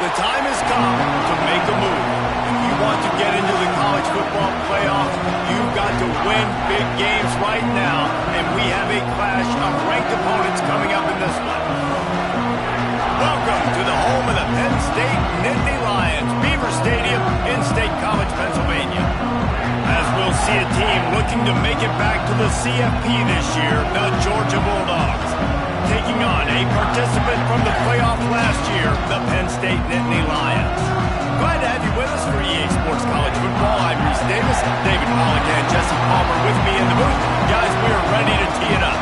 The time has come to make a move. If you want to get into the college football playoff, you've got to win big games right now, and we have a clash of ranked opponents coming up in this one. Welcome to the home of the Penn State Nittany Lions, Beaver Stadium in State College, Pennsylvania. As we'll see a team looking to make it back to the CFP this year, the Georgia Bulldogs. Taking on a participant from the playoff last year, the Penn State Nittany Lions. Glad to have you with us for EA Sports College Football. I'm Reese Davis, David Pollack and Jesse Palmer with me in the booth. Guys, we are ready to tee it up.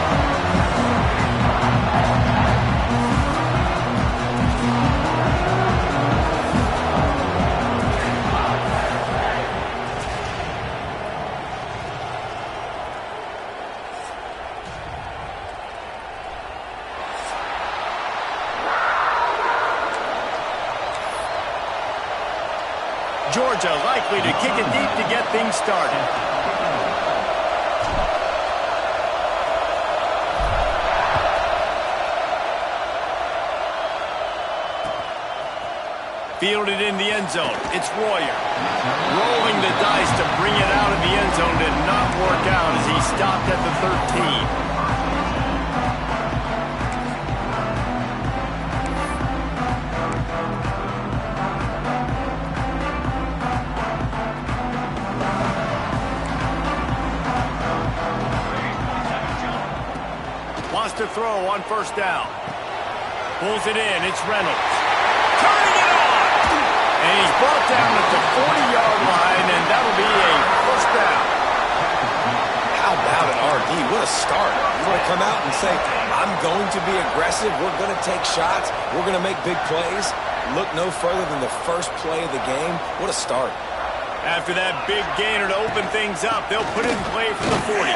Georgia likely to kick it deep to get things started. Fielded in the end zone. It's Royer. Rolling the dice to bring it out of the end zone did not work out as he stopped at the 13. To throw on first down. Pulls it in. It's Reynolds. Turning it on! And he's brought down at the 40-yard line, and that'll be a first down. How about it, RD? What a start. You want to come out and say, I'm going to be aggressive. We're going to take shots. We're going to make big plays. Look no further than the first play of the game. What a start. After that big gainer to open things up, they'll put it in play for the 40.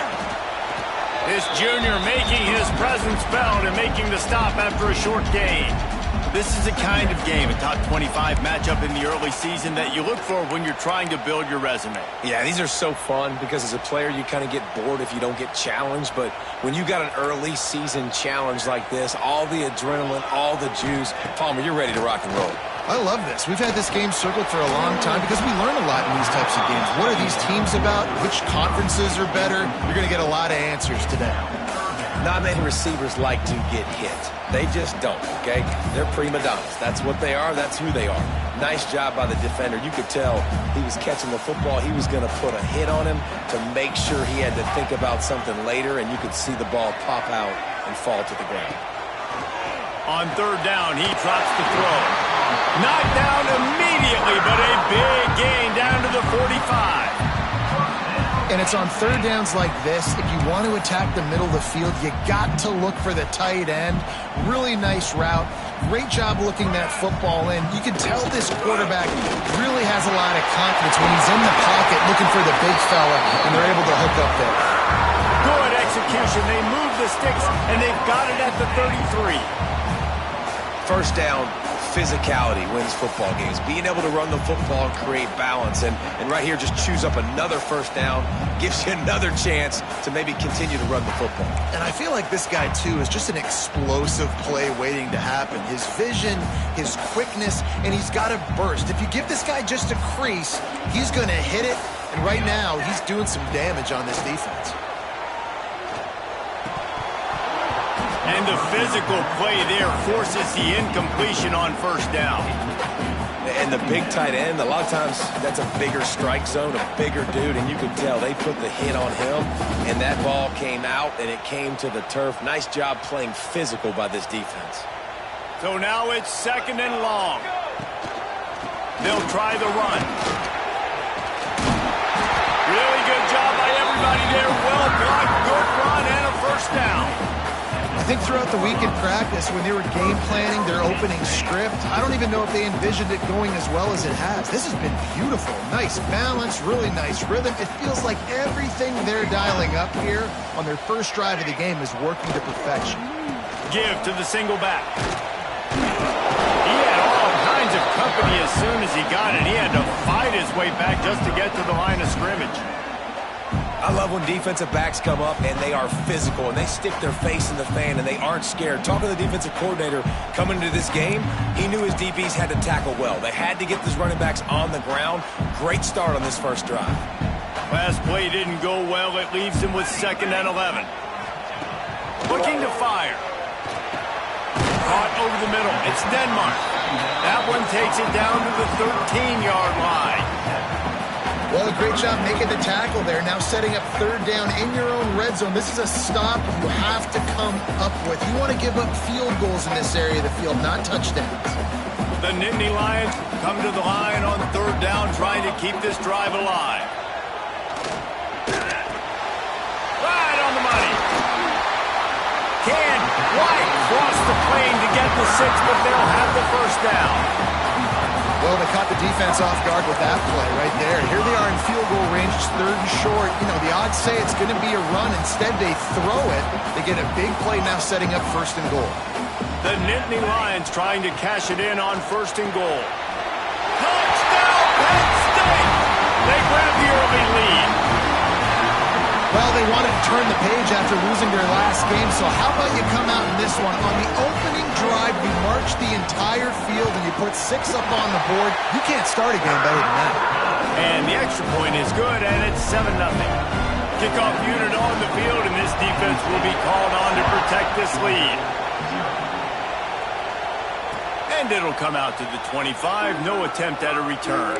This junior making his presence felt and making the stop after a short gain. This is the kind of game, a top 25 matchup in the early season that you look for when you're trying to build your resume. Yeah, these are so fun because as a player you kind of get bored if you don't get challenged, but when you got an early season challenge like this, all the adrenaline, all the juice, Palmer, you're ready to rock and roll. I love this. We've had this game circled for a long time because we learn a lot in these types of games. What are these teams about? Which conferences are better? You're going to get a lot of answers today. Not many receivers like to get hit. They just don't, okay? They're prima donnas. That's what they are. That's who they are. Nice job by the defender. You could tell he was catching the football. He was going to put a hit on him to make sure he had to think about something later, and you could see the ball pop out and fall to the ground. On third down, he drops the throw. Knocked down immediately, but a big gain down to the 45. And it's on third downs like this, if you want to attack the middle of the field, you got to look for the tight end. Really nice route. Great job looking that football in. You can tell this quarterback really has a lot of confidence when he's in the pocket looking for the big fella, and they're able to hook up there. Good execution. They move the sticks, and they've got it at the 33. First down, physicality wins football games. Being able to run the football and create balance. And right here, just choose up another first down. Gives you another chance to maybe continue to run the football. And I feel like this guy, too, is just an explosive play waiting to happen. His vision, his quickness, and he's got a burst. If you give this guy just a crease, he's going to hit it. And right now, he's doing some damage on this defense. And the physical play there forces the incompletion on first down. And the big tight end, a lot of times that's a bigger strike zone, a bigger dude, and you could tell they put the hit on him, and that ball came out, and it came to the turf. Nice job playing physical by this defense. So now it's second and long. They'll try the run. Really good job by everybody there. Well blocked, good run, and a first down. I think throughout the week in practice, when they were game planning their opening script, I don't even know if they envisioned it going as well as it has. This has been beautiful. Nice balance, really nice rhythm. It feels like everything they're dialing up here on their first drive of the game is working to perfection. Give to the single back. He had all kinds of company as soon as he got it. He had to fight his way back just to get to the line of scrimmage. I love when defensive backs come up and they are physical and they stick their face in the fan and they aren't scared. Talking to the defensive coordinator coming into this game, he knew his DBs had to tackle well. They had to get these running backs on the ground. Great start on this first drive. Last play didn't go well. It leaves him with 2nd and 11. Looking to fire. Caught over the middle. It's Denmark. That one takes it down to the 13-yard line. Well, a great job making the tackle there. Now setting up 3rd down in your own red zone. This is a stop you have to come up with. You want to give up field goals in this area of the field, not touchdowns. The Nittany Lions come to the line on 3rd down, trying to keep this drive alive. Right on the money. Can White cross the plane to get the 6, but they'll have the 1st down. Well, they caught the defense off guard with that play right there. Here they are in field goal range, it's 3rd and short. You know, the odds say it's going to be a run. Instead, they throw it. They get a big play now setting up 1st and goal. The Nittany Lions trying to cash it in on 1st and goal. Touchdown, Penn State! They grab the early lead. Well, they wanted to turn the page after losing their last game, so how about you come out in this one? On the opening drive, you march the entire field and you put 6 up on the board. You can't start a game better than that. And the extra point is good, and it's 7-0. Kickoff unit on the field, and this defense will be called on to protect this lead. And it'll come out to the 25. No attempt at a return.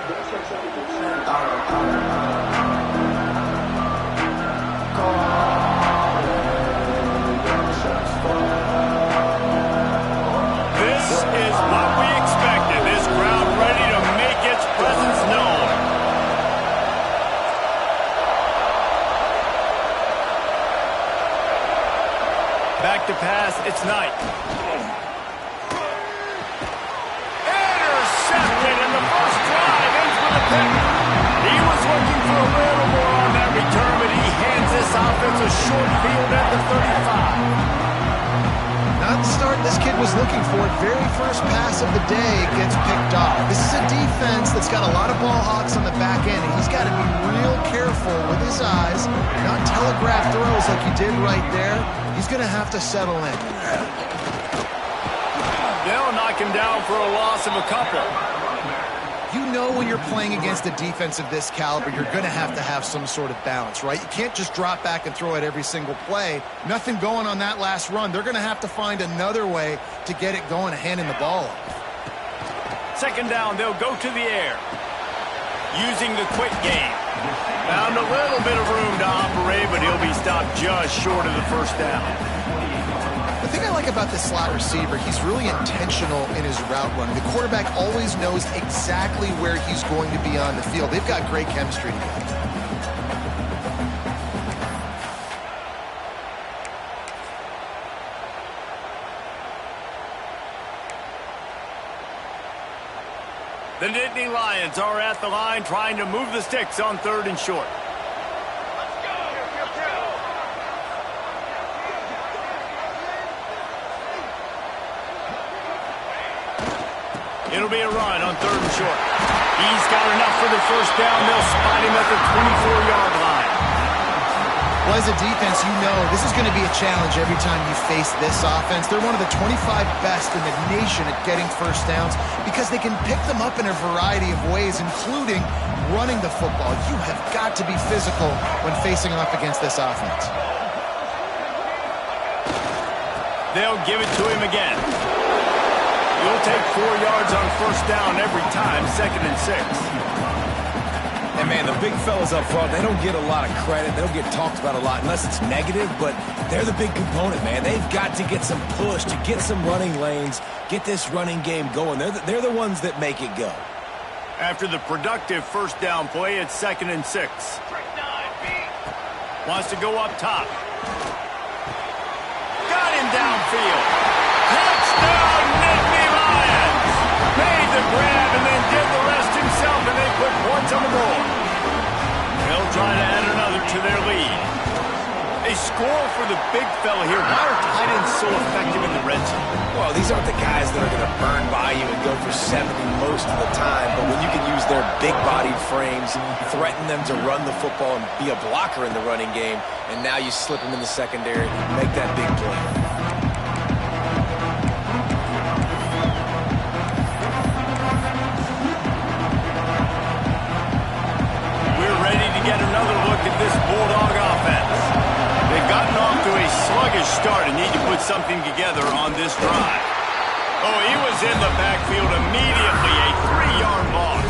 This is what we expected. This crowd ready to make its presence known. Back to pass, it's Knight. Intercepted, and the first drive ends with a pick. He was looking for a little more on that return, but he hands this offense a short field at the 35. Not the start this kid was looking for. Very first pass of the day gets picked off. This is a defense that's got a lot of ball hawks on the back end, and he's got to be real careful with his eyes, not telegraph throws like he did right there. He's going to have to settle in. They'll knock him down for a loss of a couple. You know when you're playing against a defense of this caliber, you're going to have some sort of balance, right? You can't just drop back and throw it every single play. Nothing going on that last run. They're going to have to find another way to get it going, handing the ball off. 2nd down, they'll go to the air. Using the quick game. Found a little bit of room to operate, but he'll be stopped just short of the 1st down. The thing I like about this slot receiver, he's really intentional in his route running. The quarterback always knows exactly where he's going to be on the field. They've got great chemistry together. The Nittany Lions are at the line trying to move the sticks on 3rd and short. It'll be a run on 3rd and short. He's got enough for the 1st down. They'll spot him at the 24-yard line. Well, as a defense, you know this is going to be a challenge every time you face this offense. They're one of the 25 best in the nation at getting 1st downs because they can pick them up in a variety of ways, including running the football. You have got to be physical when facing off against this offense. They'll give it to him again. You'll take 4 yards on 1st down every time, 2nd and 6. And, man, the big fellas up front, they don't get a lot of credit. They don't get talked about a lot unless it's negative, but they're the big component, man. They've got to get some push, to get some running lanes, get this running game going. They're the ones that make it go. After the productive 1st down play, it's 2nd and 6. Wants to go up top. Got him downfield. Touchdown, Nittany Lions! Made the grab and then did the rest himself, and they put points on the board. They'll try to add another to their lead. A score for the big fella here. Why are tight ends so effective in the red zone? Well, these These aren't the guys that are going to burn by you and go for 70 most of the time, but when you can use their big-bodied frames, threaten them to run the football and be a blocker in the running game, and now you slip them in the secondary, make that big play. We're ready to get another look at this Bulldog offense. They've gotten off to a sluggish start and need to put something together on this drive. Oh, he was in the backfield immediately, a 3-yard loss.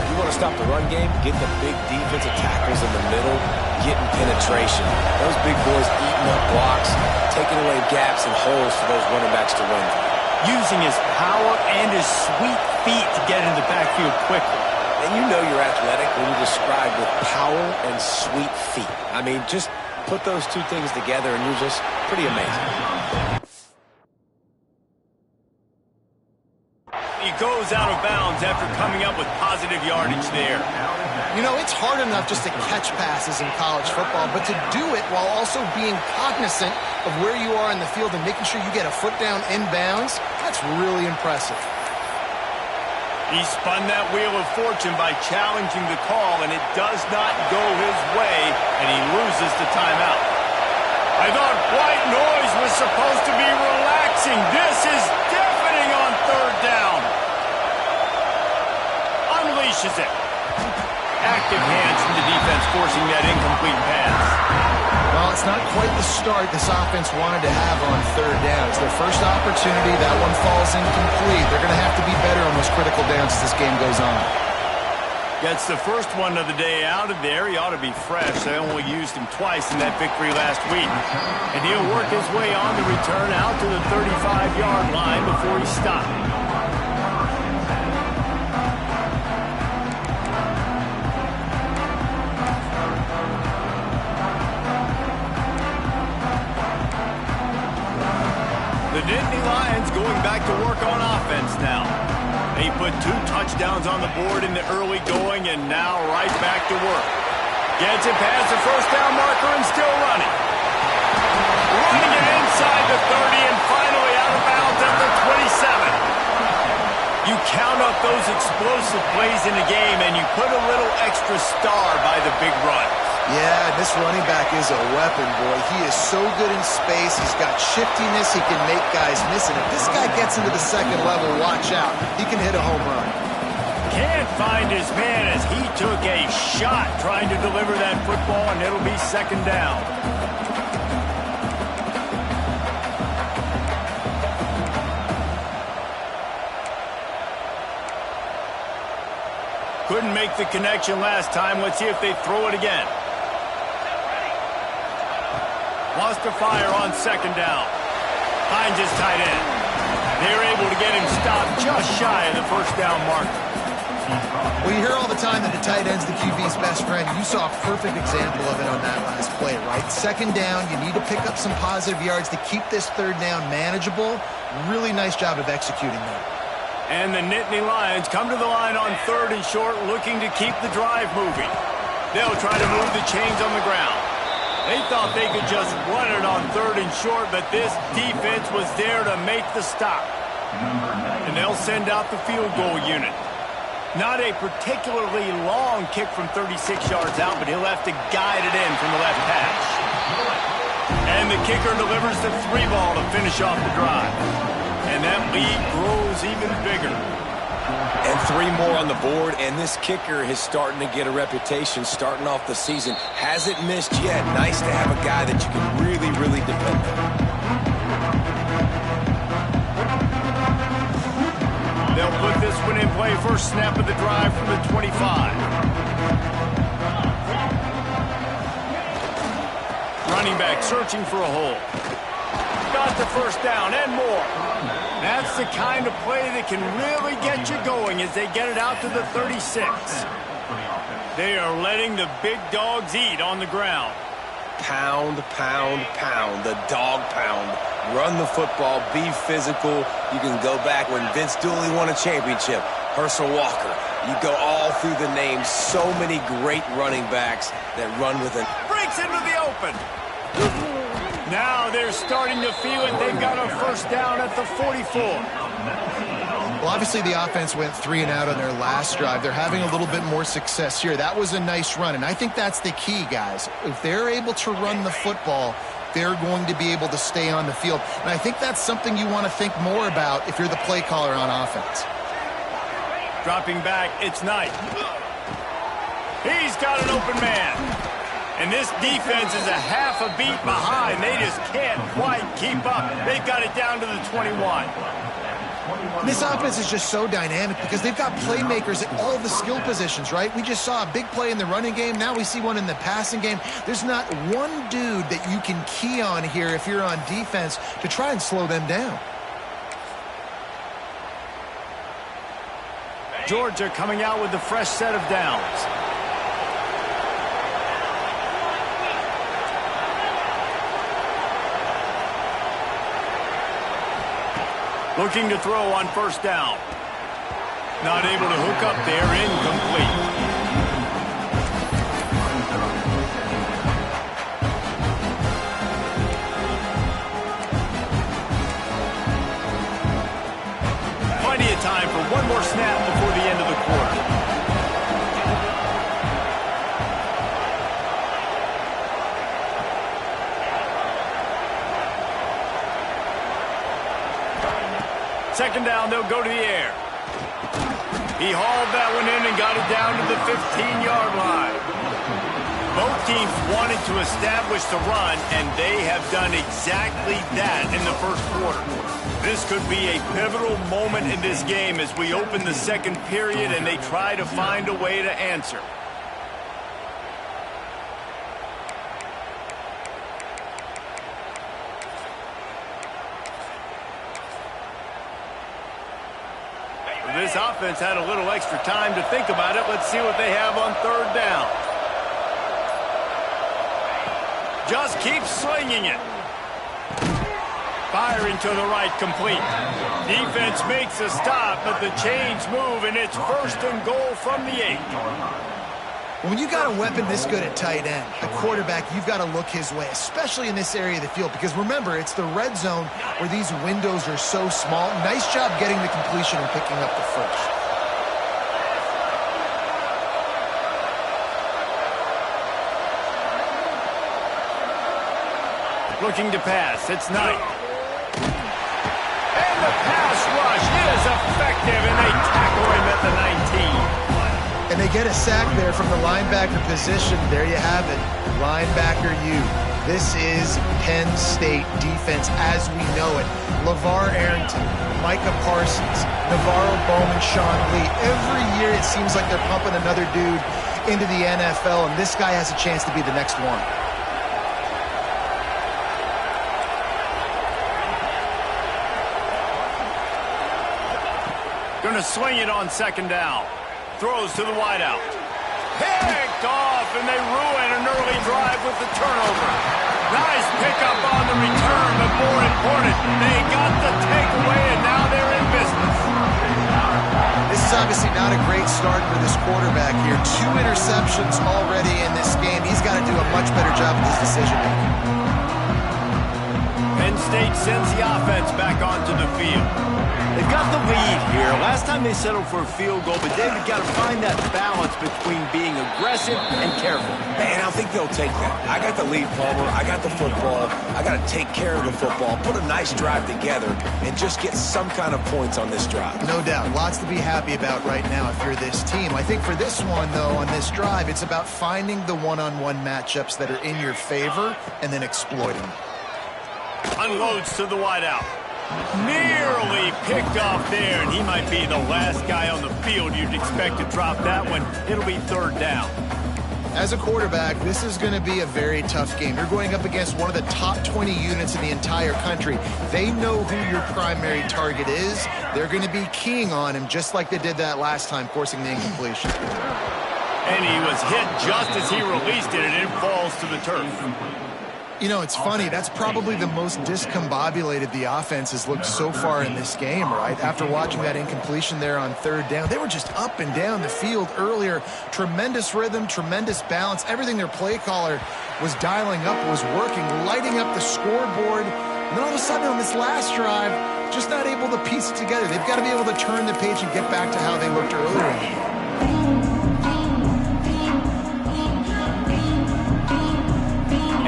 You want to stop the run game? Get the big defensive tackles in the middle, getting penetration. Those big boys eating up blocks, taking away gaps and holes for those running backs to run through. Using his power and his sweet feet to get into the backfield quickly. And you know you're athletic when you describe with power and sweet feet. I mean, just put those two things together and you're just pretty amazing. He goes out of bounds after coming up with positive yardage there. You know, it's hard enough just to catch passes in college football, but to do it while also being cognizant of where you are in the field and making sure you get a foot down inbounds, that's really impressive. He spun that wheel of fortune by challenging the call, and it does not go his way, and he loses the timeout. I thought white noise was supposed to be relaxing. This is deafening on third down. Unleashes it. Active hands from the defense forcing that incomplete pass. Well, it's not quite the start this offense wanted to have on third down. It's their first opportunity. That one falls incomplete. They're going to have to be better on those critical downs as this game goes on. Gets the first one of the day out of there. He ought to be fresh. They only used him twice in that victory last week. And he'll work his way on the return out to the 35-yard line before he stopped. The Nittany Lions going back to work on offense now. They put 2 touchdowns on the board in the early going and now right back to work. Gets it past the first down marker and still running. Running it inside the 30 and finally out of bounds at the 27. You count up those explosive plays in the game and you put a little extra star by the big run. Yeah, this running back is a weapon, boy. He is so good in space. He's got shiftiness. He can make guys miss. And if this guy gets into the second level, watch out. He can hit a home run. Can't find his man as he took a shot trying to deliver that football, and it'll be second down. Couldn't make the connection last time. Let's see if they throw it again. Wants to fire on second down. Hines is tight end. They're able to get him stopped just shy of the first down mark. Well, you hear all the time that the tight end's the QB's best friend. You saw a perfect example of it on that last play, right? Second down, you need to pick up some positive yards to keep this third down manageable. Really nice job of executing that. And the Nittany Lions come to the line on third and short, looking to keep the drive moving. They'll try to move the chains on the ground. They thought they could just run it on third and short, but this defense was there to make the stop. And they'll send out the field goal unit. Not a particularly long kick from 36 yards out, but he'll have to guide it in from the left hash. And the kicker delivers the 3-ball to finish off the drive. And that lead grows even bigger. And 3 more on the board, and this kicker is starting to get a reputation starting off the season. Hasn't missed yet. Nice to have a guy that you can really, really depend on. They'll put this one in play first snap of the drive from the 25. Running back searching for a hole. Got the first down and more. That's the kind of play that can really get you going as they get it out to the 36. They are letting the big dogs eat on the ground. Pound, pound, pound. The dog pound. Run the football. Be physical. You can go back when Vince Dooley won a championship. Herschel Walker. You go all through the names. So many great running backs that run with it. Breaks into the open. Now they're starting to feel it. They've got a first down at the 44. Well, obviously the offense went 3 and out on their last drive. They're having a little bit more success here. That was a nice run, and I think that's the key, guys. If they're able to run the football, they're going to be able to stay on the field. And I think that's something you want to think more about if you're the play caller on offense. Dropping back, it's Knight. He's got an open man. And this defense is a half a beat behind. They just can't quite keep up. They've got it down to the 21. This offense is just so dynamic because they've got playmakers at all the skill positions, right? We just saw a big play in the running game. Now we see one in the passing game. There's not one dude that you can key on here if you're on defense to try and slow them down. Georgia coming out with a fresh set of downs. Looking to throw on first down. Not able to hook up there, incomplete. Plenty of time for one more snap before the end of the quarter. Second down, they'll go to the air. He hauled that one in and got it down to the 15-yard line. Both teams wanted to establish the run, and they have done exactly that in the first quarter. This could be a pivotal moment in this game as we open the second period and they try to find a way to answer. This offense had a little extra time to think about it. Let's see what they have on third down. Just keep slinging it. Firing to the right, complete. Defense makes a stop, but the chains move, and it's first and goal from the 8. When you got a weapon this good at tight end, the quarterback, you've got to look his way, especially in this area of the field. Because remember, it's the red zone where these windows are so small. Nice job getting the completion and picking up the first. Looking to pass, it's Knight. And the pass rush is effective, and they tackle him at the 19. And they get a sack there from the linebacker position. There you have it, linebacker U. This is Penn State defense as we know it. LeVar Arrington, Micah Parsons, Navarro Bowman, Sean Lee. Every year it seems like they're pumping another dude into the NFL, and this guy has a chance to be the next one. Going to swing it on second down. Throws to the wideout. Picked off, and they ruin an early drive with the turnover. Nice pickup on the return, but more important, they got the takeaway, and now they're in business. This is obviously not a great start for this quarterback here. 2 interceptions already in this game. He's got to do a much better job with his decision-making. Penn State sends the offense back onto the field. They've got the lead here. Last time they settled for a field goal, but they've got to find that balance between being aggressive and careful. And I think they'll take that. I got the lead, Palmer. I got the football. I got to take care of the football, put a nice drive together, and just get some kind of points on this drive. No doubt. Lots to be happy about right now if you're this team. I think for this one, though, on this drive, it's about finding the one-on-one matchups that are in your favor and then exploiting them. Unloads to the wideout. Nearly picked off there, and he might be the last guy on the field you'd expect to drop that one. It'll be third down. As a quarterback, this is going to be a very tough game. You're going up against one of the top 20 units in the entire country. They know who your primary target is. They're going to be keying on him just like they did that last time, forcing the incompletion. And he was hit just as he released it, and it falls to the turf. You know, it's funny. That's probably the most discombobulated the offense has looked so far in this game, right? After watching that incompletion there on third down, they were just up and down the field earlier. Tremendous rhythm, tremendous balance. Everything their play caller was dialing up was working, lighting up the scoreboard. And then all of a sudden on this last drive, just not able to piece it together. They've got to be able to turn the page and get back to how they looked earlier in the game.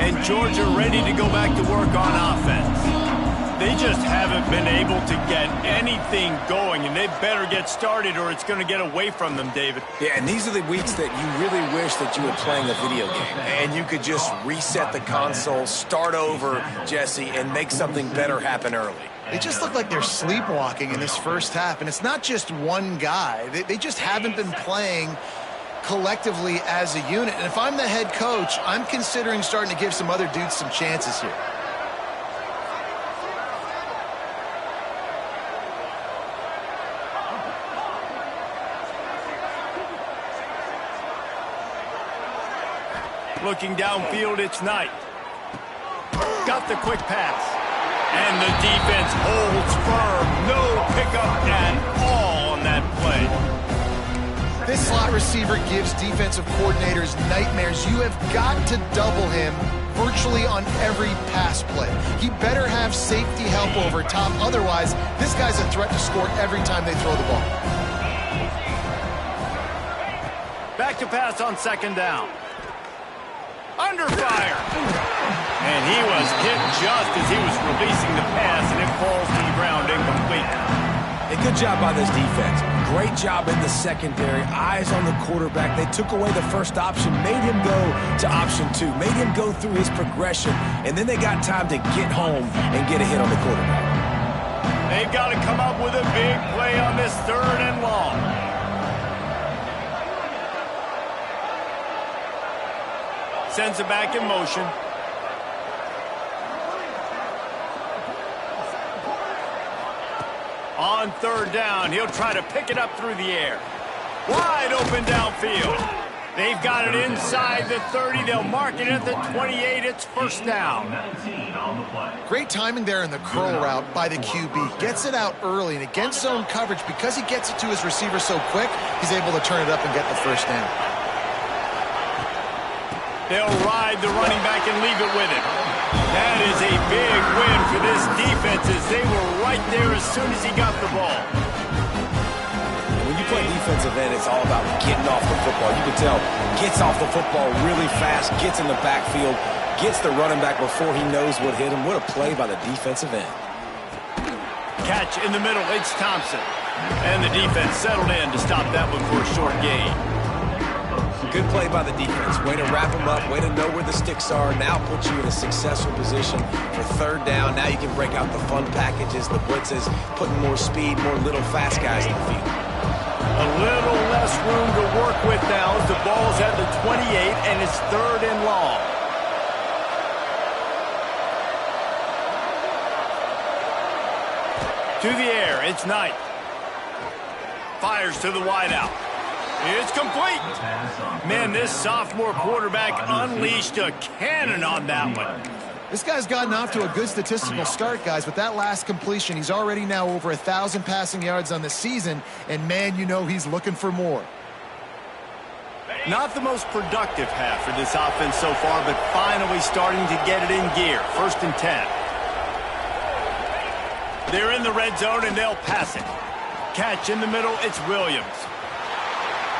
And Georgia ready to go back to work on offense. They just haven't been able to get anything going, and they better get started or it's going to get away from them, David. Yeah, and these are the weeks that you really wish that you were playing a video game and you could just reset the console, start over, Jesse, and make something better happen early. They just look like they're sleepwalking in this first half, and it's not just one guy. They just haven't been playing collectively as a unit. And if I'm the head coach, I'm considering starting to give some other dudes some chances here. Looking downfield, it's Knight. Got the quick pass. And the defense holds firm. No pickup at all on that play. This slot receiver gives defensive coordinators nightmares. You have got to double him virtually on every pass play. He better have safety help over top. Otherwise, this guy's a threat to score every time they throw the ball. Back to pass on second down. Under fire. And he was hit just as he was releasing the pass, and it falls to the ground incomplete. A good job by this defense. Great job in the secondary. Eyes on the quarterback. They took away the first option, made him go to option 2, made him go through his progression, and then they got time to get home and get a hit on the quarterback. They've got to come up with a big play on this 3rd and long. Sends it back in motion. On 3rd down, he'll try to pick it up through the air. Wide open downfield. They've got it inside the 30. They'll mark it at the 28. It's first down. Great timing there in the curl route by the QB. Gets it out early, and against zone coverage, because he gets it to his receiver so quick, he's able to turn it up and get the first down. They'll ride the running back and leave it with him. That is a big win for this defense as they were right there as soon as he got the ball. When you play defensive end, it's all about getting off the football. You can tell, gets off the football really fast, gets in the backfield, gets the running back before he knows what hit him. What a play by the defensive end. Catch in the middle, it's Thompson. And the defense settled in to stop that one for a short gain. Good play by the defense. Way to wrap them up. Way to know where the sticks are. Now put you in a successful position for 3rd down. Now you can break out the fun packages, the blitzes, putting more speed, more little fast guys in the field. A little less room to work with now as the ball's at the 28 and it's 3rd and long. To the air, it's Knight. Fires to the wideout. It's complete. Man, this sophomore quarterback unleashed a cannon on that one. This guy's gotten off to a good statistical start, guys. With that last completion, he's already now over 1,000 passing yards on the season, and man, you know he's looking for more. Not the most productive half for this offense so far, but finally starting to get it in gear. 1st and 10. They're in the red zone, and they'll pass it. Catch in the middle, it's Williams.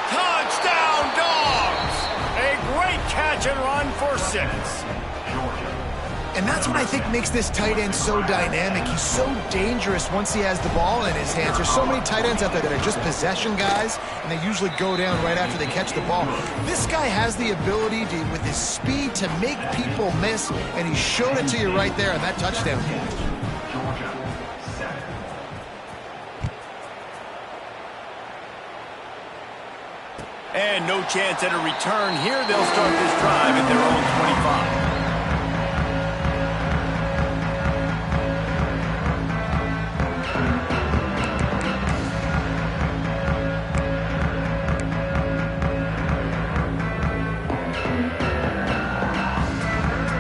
Touchdown, Dogs! A great catch and run for 6. And that's what I think makes this tight end so dynamic. He's so dangerous once he has the ball in his hands. There's so many tight ends out there that are just possession guys, and they usually go down right after they catch the ball. This guy has the ability to, with his speed, to make people miss, and he showed it to you right there on that touchdown catch. And no chance at a return here. They'll start this drive at their own 25.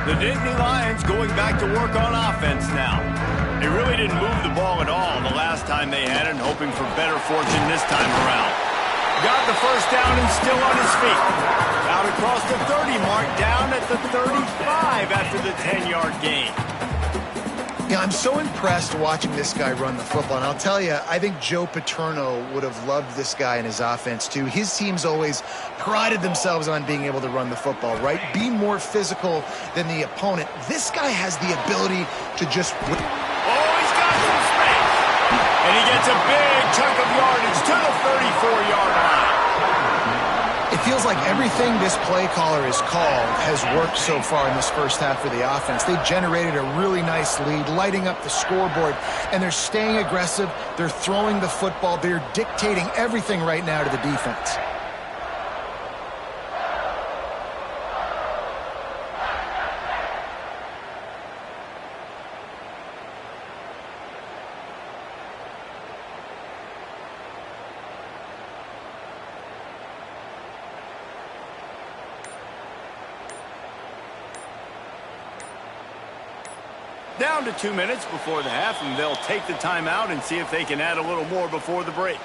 The Nittany Lions going back to work on offense now. They really didn't move the ball at all the last time they had it, hoping for better fortune this time around. Got the first down and still on his feet. Out across the 30 mark, down at the 35 after the 10-yard gain. Yeah, I'm so impressed watching this guy run the football. And I'll tell you, I think Joe Paterno would have loved this guy in his offense, too. His teams always prided themselves on being able to run the football, right? Be more physical than the opponent. This guy has the ability to just... Oh, he's got some space. And he gets a big chunk of yardage to the 34-yard line. It feels like everything this play caller has called has worked so far in this first half for the offense. They generated a really nice lead, lighting up the scoreboard, and they're staying aggressive. They're throwing the football. They're dictating everything right now to the defense. Down to 2 minutes before the half, and they'll take the timeout and see if they can add a little more before the break.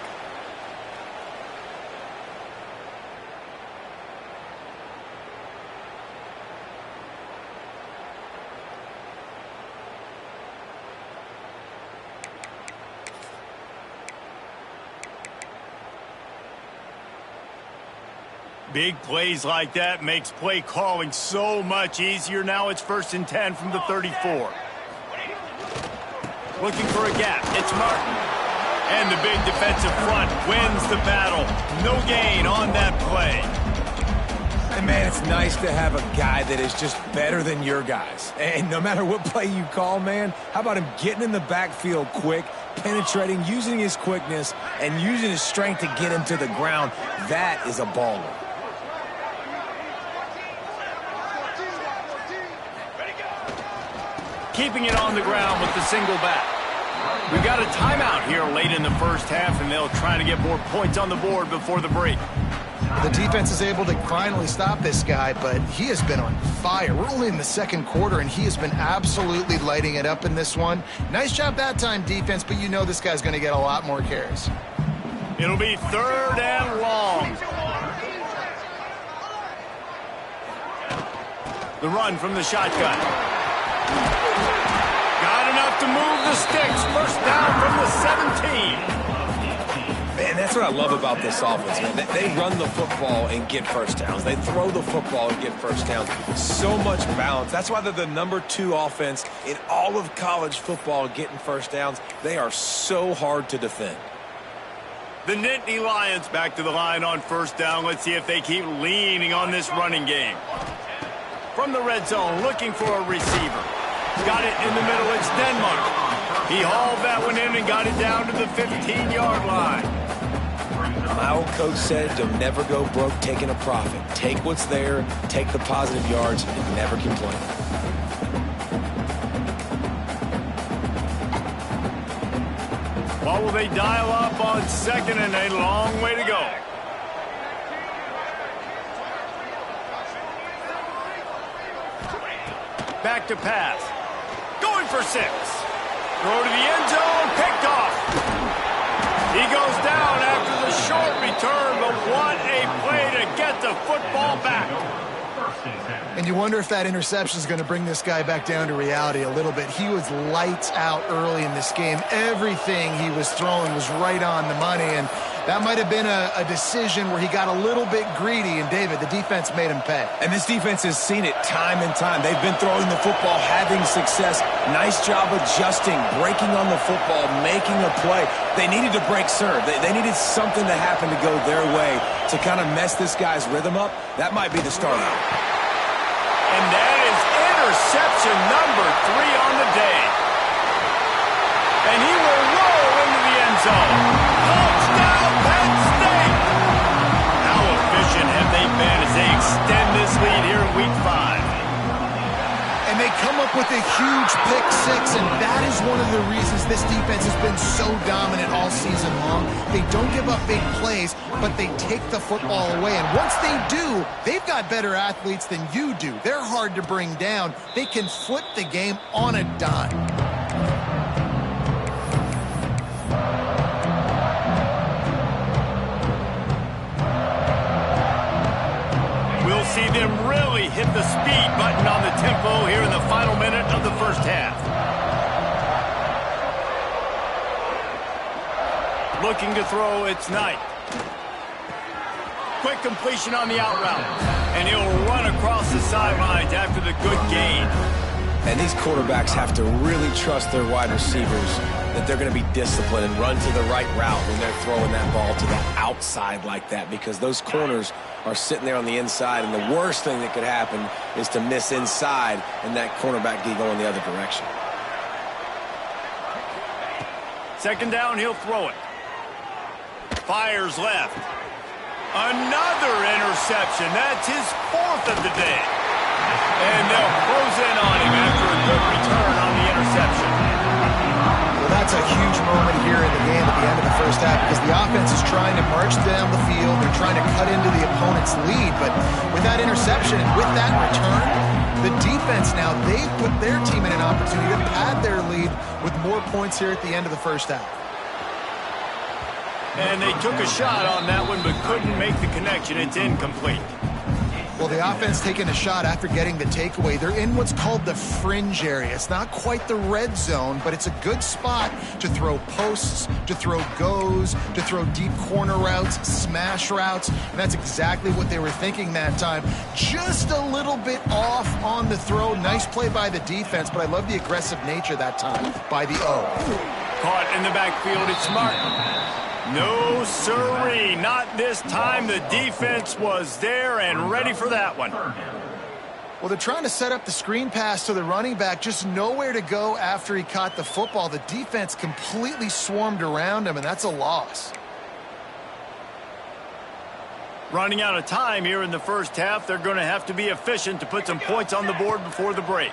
Big plays like that makes play calling so much easier. Now it's 1st and 10 from the 34. Looking for a gap. It's Martin. And the big defensive front wins the battle. No gain on that play. And, man, it's nice to have a guy that is just better than your guys. And no matter what play you call, man, how about him getting in the backfield quick, penetrating, using his quickness, and using his strength to get him to the ground? That is a baller. Keeping it on the ground with the single back. We've got a timeout here late in the first half, and they'll try to get more points on the board before the break. The defense is able to finally stop this guy, but he has been on fire. We're only in the second quarter, and he has been absolutely lighting it up in this one. Nice job that time, defense, but you know this guy's going to get a lot more carries. It'll be 3rd and long. The run from the shotgun. Got enough to move the sticks. 1st down from the 17. Man, that's what I love about this offense, man. They run the football and get first downs. They throw the football and get first downs. So much balance. That's why they're the #2 offense in all of college football getting first downs. They are so hard to defend. The Nittany Lions back to the line on 1st down. Let's see if they keep leaning on this running game. From the red zone, looking for a receiver. Got it in the middle. It's Denmark. He hauled that one in and got it down to the 15-yard line. My old coach said, "You'll never go broke taking a profit. Take what's there, take the positive yards, and never complain." What will they dial up on 2nd and a long way to go? Back to pass. Going for 6. Throw to the end zone. Picked off. He goes down after the short return, but what a play to get the football back. And you wonder if that interception is going to bring this guy back down to reality a little bit. He was lights out early in this game. Everything he was throwing was right on the money, and that might have been a decision where he got a little bit greedy, and David, the defense made him pay. And this defense has seen it time and time. They've been throwing the football, having success. Nice job adjusting, breaking on the football, making a play. They needed to break serve. They needed something to happen to go their way to kind of mess this guy's rhythm up. That might be the start of it. And that is interception number 3 on the day. And he will roll into the end zone. Touchdown, Penn State! How efficient have they been as they extend this lead here in Week 5? And they come up with a huge pick 6, and that is one of the reasons this defense has been so dominant all season long. They don't give up big plays, but they take the football away. And once they do, they've got better athletes than you do. They're hard to bring down. They can flip the game on a dime. We'll see them really hit the speed button on the tempo here in the final minute of the first half. Looking to throw, it's Knight. Quick completion on the out route. And he'll run across the sidelines after the good gain. And these quarterbacks have to really trust their wide receivers that they're going to be disciplined and run to the right route when they're throwing that ball to the outside like that, because those corners are sitting there on the inside, and the worst thing that could happen is to miss inside and that cornerback get going the other direction. Second down, he'll throw it. Fires left. Another interception. That's his fourth of the day. And they'll close in on him after a good return on the interception. Well, that's a huge moment here in the game at the end of the first half, because the offense is trying to march down the field. They're trying to cut into the opponent's lead. But with that interception and with that return, the defense now, they've put their team in an opportunity to pad their lead with more points here at the end of the first half. And they took a shot on that one but couldn't make the connection. It's incomplete. Well, the offense taking a shot after getting the takeaway. They're in what's called the fringe area. It's not quite the red zone, but it's a good spot to throw posts, to throw goes, to throw deep corner routes, smash routes. And that's exactly what they were thinking that time. Just a little bit off on the throw. Nice play by the defense, but I love the aggressive nature that time by the O. Caught in the backfield, it's Martin. No, sirree, not this time. The defense was there and ready for that one. Well, they're trying to set up the screen pass to the running back, just nowhere to go after he caught the football. The defense completely swarmed around him, and that's a loss. Running out of time here in the first half. They're going to have to be efficient to put some points on the board before the break.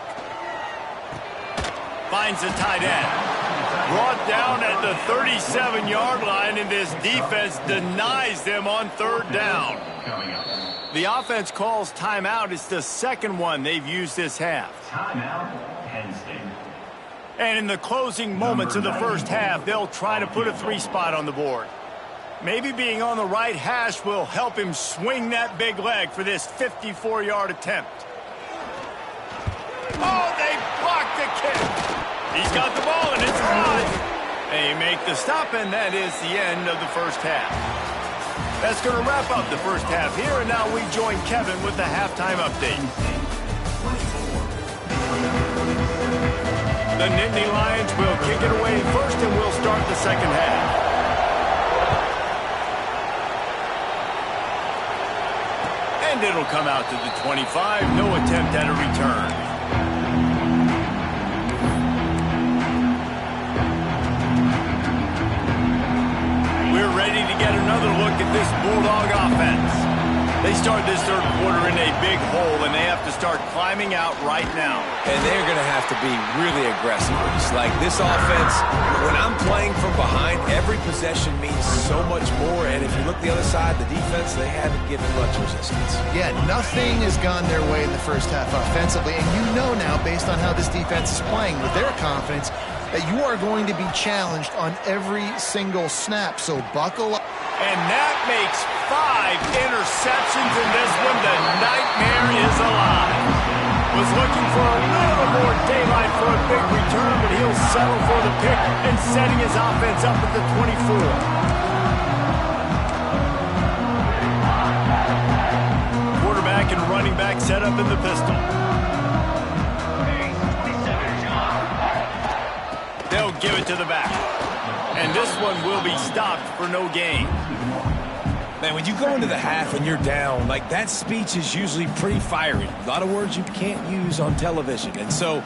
Finds the tight end. Brought down at the 37-yard line, and this defense denies them on third down. The offense calls timeout. It's the second one they've used this half. Timeout, Penn State. And in the closing moments of the first half, they'll try to put a three-spot on the board. Maybe being on the right hash will help him swing that big leg for this 54-yard attempt. Oh, they blocked the kick. He's got the ball, and it's alive. They make the stop, and that is the end of the first half. That's going to wrap up the first half here, and now we join Kevin with the halftime update. The Nittany Lions will kick it away first, and we'll start the second half. And it'll come out to the 25. No attempt at a return. We're ready to get another look at this Bulldog offense. They start this third quarter in a big hole, and they have to start climbing out right now. And they're going to have to be really aggressive. It's like this offense, when I'm playing from behind, every possession means so much more. And if you look the other side, the defense, they haven't given much resistance. Yeah, nothing has gone their way in the first half offensively. And you know now, based on how this defense is playing with their confidence, that you are going to be challenged on every single snap. So buckle up. And that makes 5 interceptions in this one. The nightmare is alive. Was looking for a little more daylight for a big return, but he'll settle for the pick and setting his offense up at the 24. Quarterback and running back set up in the pistol. They'll give it to the back. And this one will be stopped for no gain. Man, when you go into the half and you're down, like that speech is usually pretty fiery. A lot of words you can't use on television. And so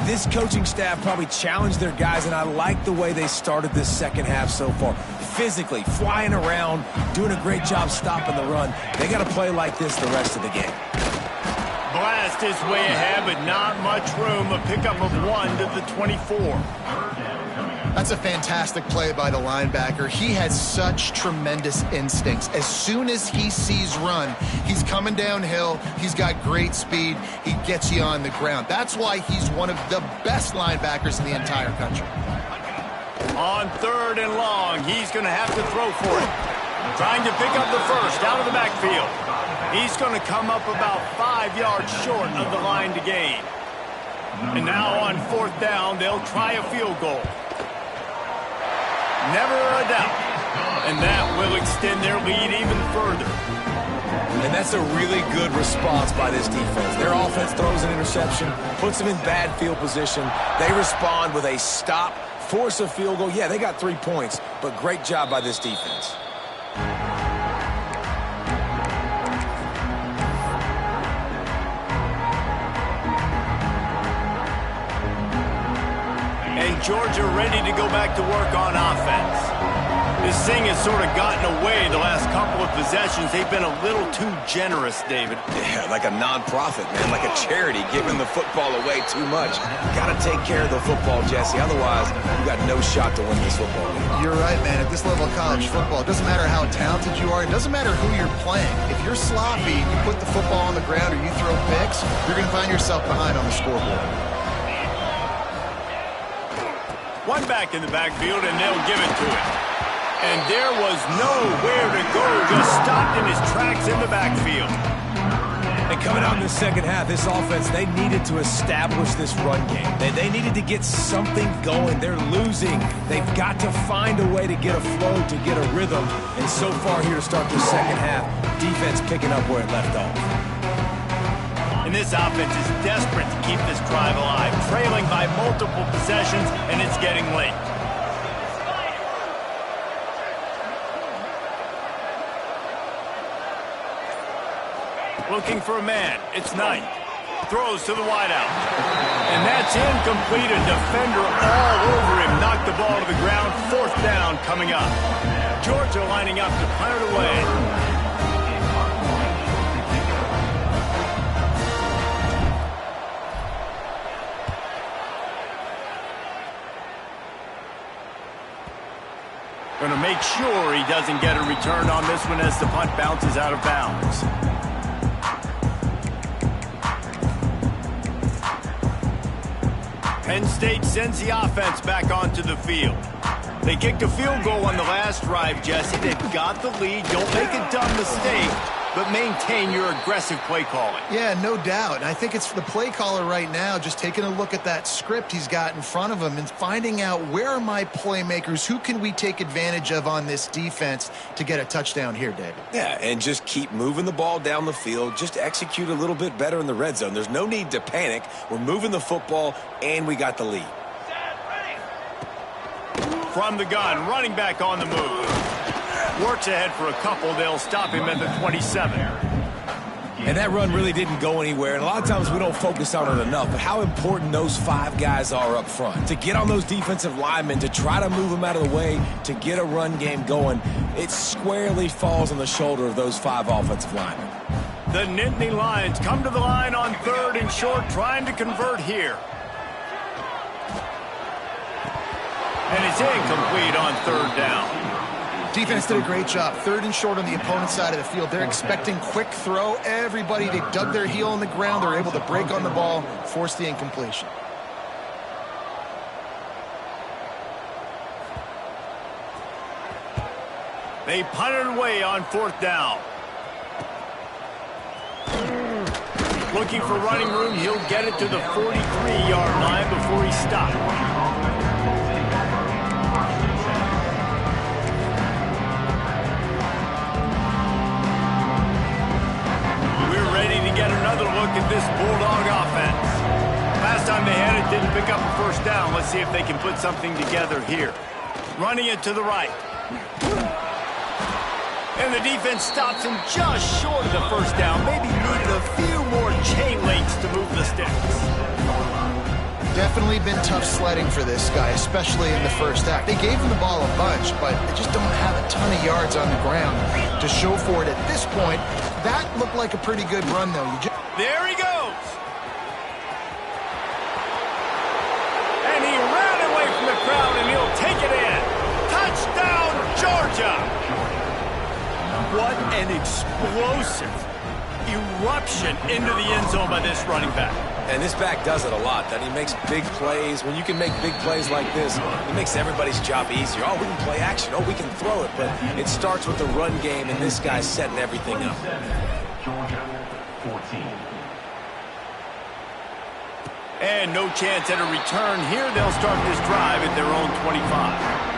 this coaching staff probably challenged their guys, and I like the way they started this second half so far. Physically, flying around, doing a great job stopping the run. They got to play like this the rest of the game. Blast is way ahead, but not much room. A pickup of 1 to the 24. That's a fantastic play by the linebacker. He has such tremendous instincts. As soon as he sees run, he's coming downhill. He's got great speed. He gets you on the ground. That's why he's one of the best linebackers in the entire country. On third and long, he's going to have to throw for it. Trying to pick up the first out of the backfield. He's going to come up about 5 yards short of the line to gain. And now on fourth down, they'll try a field goal. Never a doubt. And that will extend their lead even further. And that's a really good response by this defense. Their offense throws an interception, puts them in bad field position. They respond with a stop, force a field goal. Yeah, they got 3 points, but great job by this defense. And Georgia ready to go back to work on offense. This thing has sort of gotten away the last couple of possessions. They've been a little too generous, David. Yeah, like a non-profit, man, like a charity, giving the football away too much. Got to take care of the football, Jesse. Otherwise, you got no shot to win this football game. You're right, man. At this level of college football, it doesn't matter how talented you are. It doesn't matter who you're playing. If you're sloppy and you put the football on the ground or you throw picks, you're going to find yourself behind on the scoreboard. One back in the backfield, and they'll give it to him. And there was nowhere to go, just stopped in his tracks in the backfield. And coming out in the second half, this offense, they needed to establish this run game. They needed to get something going. They're losing. They've got to find a way to get a flow, to get a rhythm. And so far here to start the second half, defense picking up where it left off. And this offense is desperate to keep this drive alive, trailing by multiple possessions, and it's getting late. Looking for a man. It's Knight. Throws to the wideout. And that's incomplete. A defender all over him. Knocked the ball to the ground. 4th down coming up. Georgia lining up to punt it away. Going to make sure he doesn't get a return on this one as the punt bounces out of bounds. Penn State sends the offense back onto the field. They kicked a field goal on the last drive, Jesse. They've got the lead. Don't make a dumb mistake, but maintain your aggressive play calling. Yeah, no doubt. And I think it's the play caller right now just taking a look at that script he's got in front of him and finding out where are my playmakers, who can we take advantage of on this defense to get a touchdown here, David. Yeah, and just keep moving the ball down the field. Just execute a little bit better in the red zone. There's no need to panic. We're moving the football, and we got the lead. From the gun, running back on the move. Works ahead for a couple. They'll stop him at the 27. And that run really didn't go anywhere. And a lot of times we don't focus on it enough. But how important those 5 guys are up front. To get on those defensive linemen, to try to move them out of the way, to get a run game going, it squarely falls on the shoulder of those 5 offensive linemen. The Nittany Lions come to the line on 3rd and short, trying to convert here. And it's incomplete on 3rd down. Defense did a great job. 3rd and short on the opponent's side of the field. They're expecting quick throw. Everybody, they dug their heel in the ground. They're able to break on the ball, force the incompletion. They punted away on 4th down. Looking for running room. He'll get it to the 43-yard line before he stops. Get another look at this Bulldog offense. Last time they had it, didn't pick up a 1st down. Let's see if they can put something together here. Running it to the right. And the defense stops him just short of the 1st down. Maybe needed a few more chain links to move the sticks. Definitely been tough sledding for this guy, especially in the first act. They gave him the ball a bunch, but they just don't have a ton of yards on the ground to show for it at this point. That looked like a pretty good run, though. There he goes. And he ran away from the crowd, and he'll take it in. Touchdown, Georgia. What an explosive eruption into the end zone by this running back. And this back does it a lot. That he makes big plays. When you can make big plays like this, it makes everybody's job easier. Oh, we can play action. Oh, we can throw it. But it starts with the run game, and this guy's setting everything up. Georgia 14. And no chance at a return here. They'll start this drive at their own 25.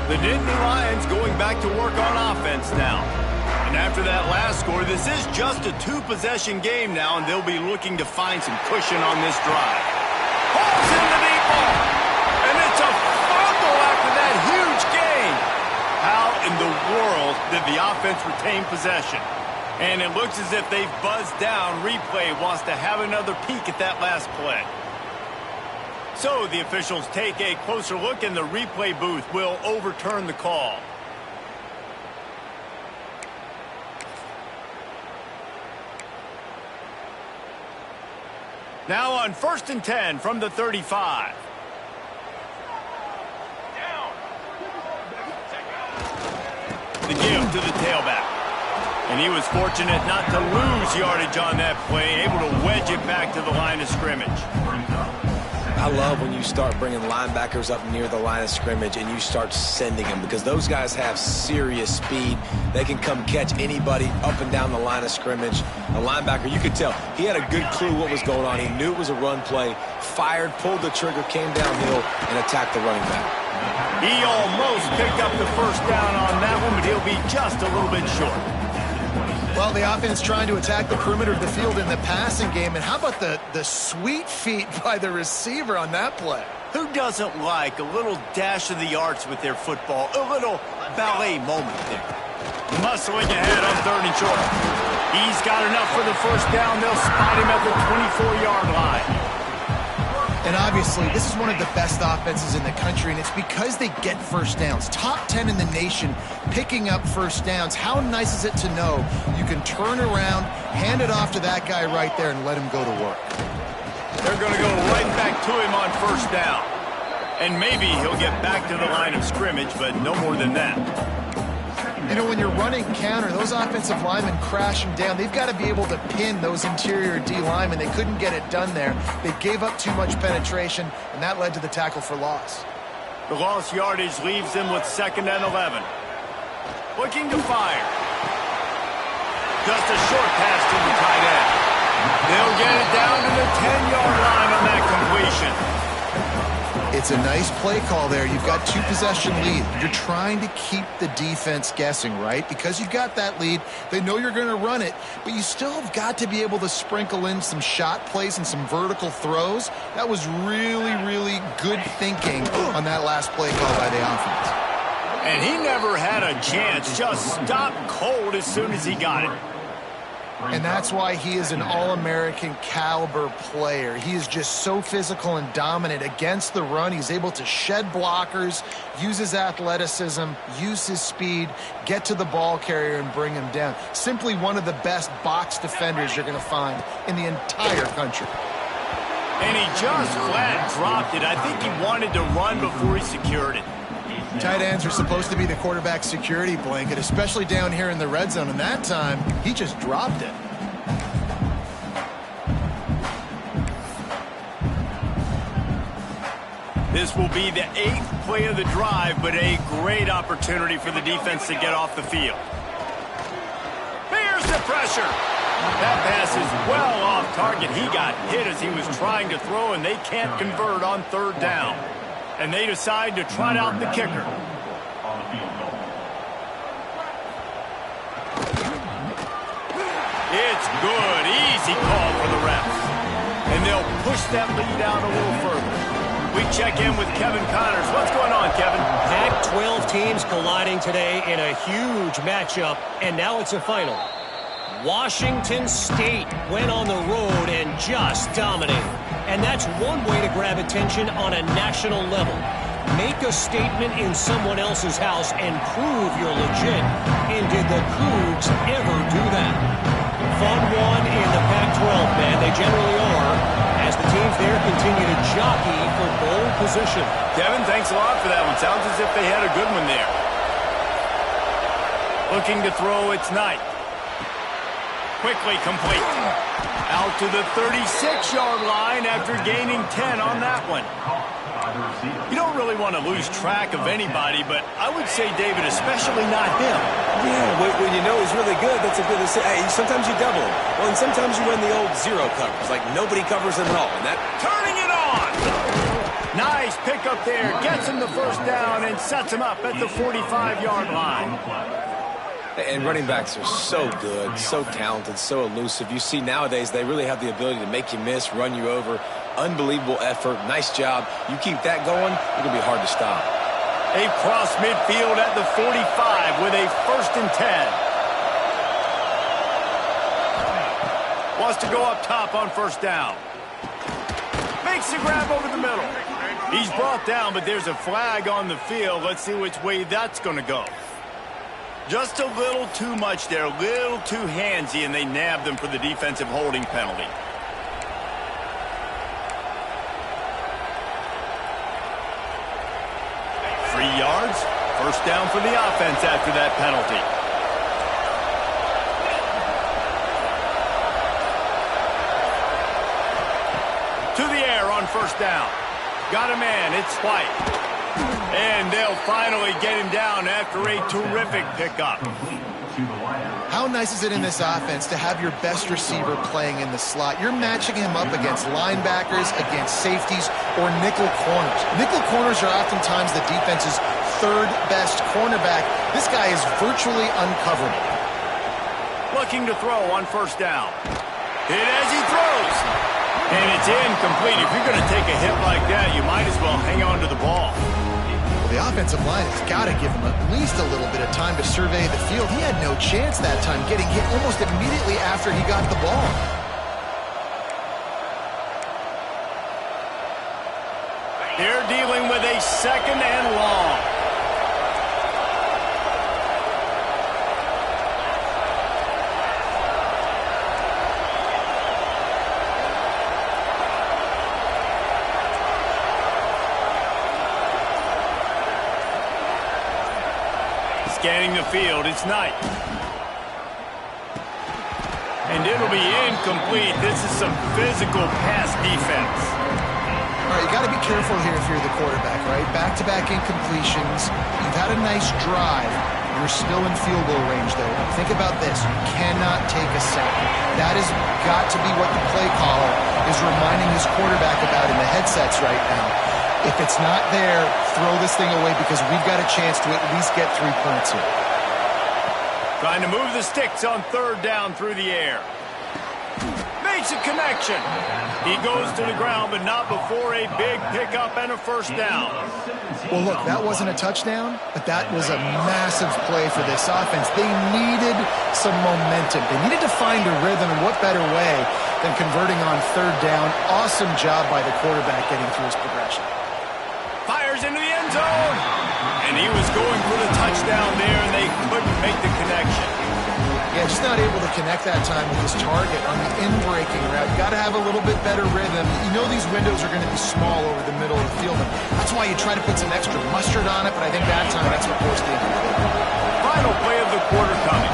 The Nittany Lions going back to work on offense now. And after that last score, this is just a two-possession game now, and they'll be looking to find some cushion on this drive. Hauls in the deep ball. And it's a fumble after that huge gain. How in the world did the offense retain possession? And it looks as if they've buzzed down. Replay wants to have another peek at that last play. So the officials take a closer look, and the replay booth will overturn the call. Now on 1st and 10 from the 35. The give to the tailback. And he was fortunate not to lose yardage on that play, able to wedge it back to the line of scrimmage. I love when you start bringing linebackers up near the line of scrimmage and you start sending them, because those guys have serious speed. They can come catch anybody up and down the line of scrimmage. A linebacker, you could tell, he had a good clue what was going on. He knew it was a run play, fired, pulled the trigger, came downhill, and attacked the running back. He almost picked up the first down on that one, but he'll be just a little bit short. Well, the offense trying to attack the perimeter of the field in the passing game. And how about the sweet feet by the receiver on that play? Who doesn't like a little dash of the arts with their football? A little ballet moment there. Muscling ahead on 3rd and short. He's got enough for the first down. They'll spot him at the 24-yard line. And obviously, this is one of the best offenses in the country, and it's because they get first downs. Top 10 in the nation picking up first downs. How nice is it to know you can turn around, hand it off to that guy right there, and let him go to work? They're going to go right back to him on first down. And maybe he'll get back to the line of scrimmage, but no more than that. You know, when you're running counter, those offensive linemen crashing down, they've got to be able to pin those interior D linemen. They couldn't get it done there. They gave up too much penetration, and that led to the tackle for loss. The lost yardage leaves them with 2nd and 11. Looking to fire. Just a short pass to the tight end. They'll get it down to the 10-yard line on that completion. It's a nice play call there. You've got two-possession lead. You're trying to keep the defense guessing, right? Because you've got that lead, they know you're going to run it, but you still have got to be able to sprinkle in some shot plays and some vertical throws. That was really, really good thinking on that last play call by the offense. And he never had a chance. Just stopped cold as soon as he got it. And that's why he is an All-American caliber player. He is just so physical and dominant against the run. He's able to shed blockers, use his athleticism, use his speed, get to the ball carrier and bring him down. Simply one of the best box defenders you're going to find in the entire country. And he just flat dropped it. I think he wanted to run before he secured it. Tight ends are supposed to be the quarterback's security blanket, especially down here in the red zone. And that time, he just dropped it. This will be the 8th play of the drive, but a great opportunity for the defense to get off the field. Here's the pressure. That pass is well off target. He got hit as he was trying to throw, and they can't convert on 3rd down. And they decide to trot out the kicker. It's good. Easy call for the refs. And they'll push that lead out a little further. We check in with Kevin Connors. What's going on, Kevin? Pac-12 teams colliding today in a huge matchup, and now it's a final. Washington State went on the road and just dominated. And that's one way to grab attention on a national level. Make a statement in someone else's house and prove you're legit. And did the Cougs ever do that? Fun one in the Pac-12, man. They generally are, as the teams there continue to jockey for bowl position. Kevin, thanks a lot for that one. Sounds as if they had a good one there. Looking to throw, it's Knight. Quickly complete. Out to the 36-yard line after gaining 10 on that one. You don't really want to lose track of anybody, but I would say, David, especially not him. Yeah, when you know he's really good, that's a good to say. Hey, sometimes you double him. Well, and sometimes you run the old zero covers, like nobody covers him at all. And that turning it on. Nice pickup there. Gets him the first down and sets him up at the 45-yard line. And running backs are so good, so talented, so elusive. You see nowadays they really have the ability to make you miss, run you over. Unbelievable effort. Nice job. You keep that going, it's going to be hard to stop. A cross midfield at the 45 with a 1st and 10. Wants to go up top on 1st down. Makes the grab over the middle. He's brought down, but there's a flag on the field. Let's see which way that's going to go. Just a little too much there, a little too handsy, and they nabbed him for the defensive holding penalty. Yards. 1st down for the offense after that penalty. To the air on 1st down. Got a man. It's White. And they'll finally get him down after a terrific pickup. How nice is it in this offense to have your best receiver playing in the slot? You're matching him up against linebackers, against safeties, or nickel corners. Nickel corners are oftentimes the defense's 3rd best cornerback. This guy is virtually uncoverable. Looking to throw on 1st down. Hit as he throws. And it's incomplete. If you're going to take a hit like that, you might as well hang on to the ball. Well, the offensive line has got to give him at least a little bit of time to survey the field. He had no chance that time, getting hit almost immediately after he got the ball. They're dealing with a 2nd and long. Scanning the field, it's Knight. And it'll be incomplete. This is some physical pass defense. All right, you got to be careful here if you're the quarterback, right? Back-to-back incompletions. You've had a nice drive. You're still in field goal range, though. Think about this. You cannot take a sack. That has got to be what the play caller is reminding his quarterback about in the headsets right now. If it's not there, throw this thing away because we've got a chance to at least get 3 points here. Trying to move the sticks on 3rd down through the air. Makes a connection. He goes to the ground, but not before a big pickup and a 1st down. Well, look, that wasn't a touchdown, but that was a massive play for this offense. They needed some momentum. They needed to find a rhythm, and what better way than converting on 3rd down. Awesome job by the quarterback getting through his progression. Fires into the end zone. And he was going for the touchdown there, and they couldn't make the connection. Yeah, just not able to connect that time with his target on the in-breaking route. Got to have a little bit better rhythm. You know these windows are going to be small over the middle of the field. And that's why you try to put some extra mustard on it, but I think that time that's what forced the incomplete. Final play of the quarter coming.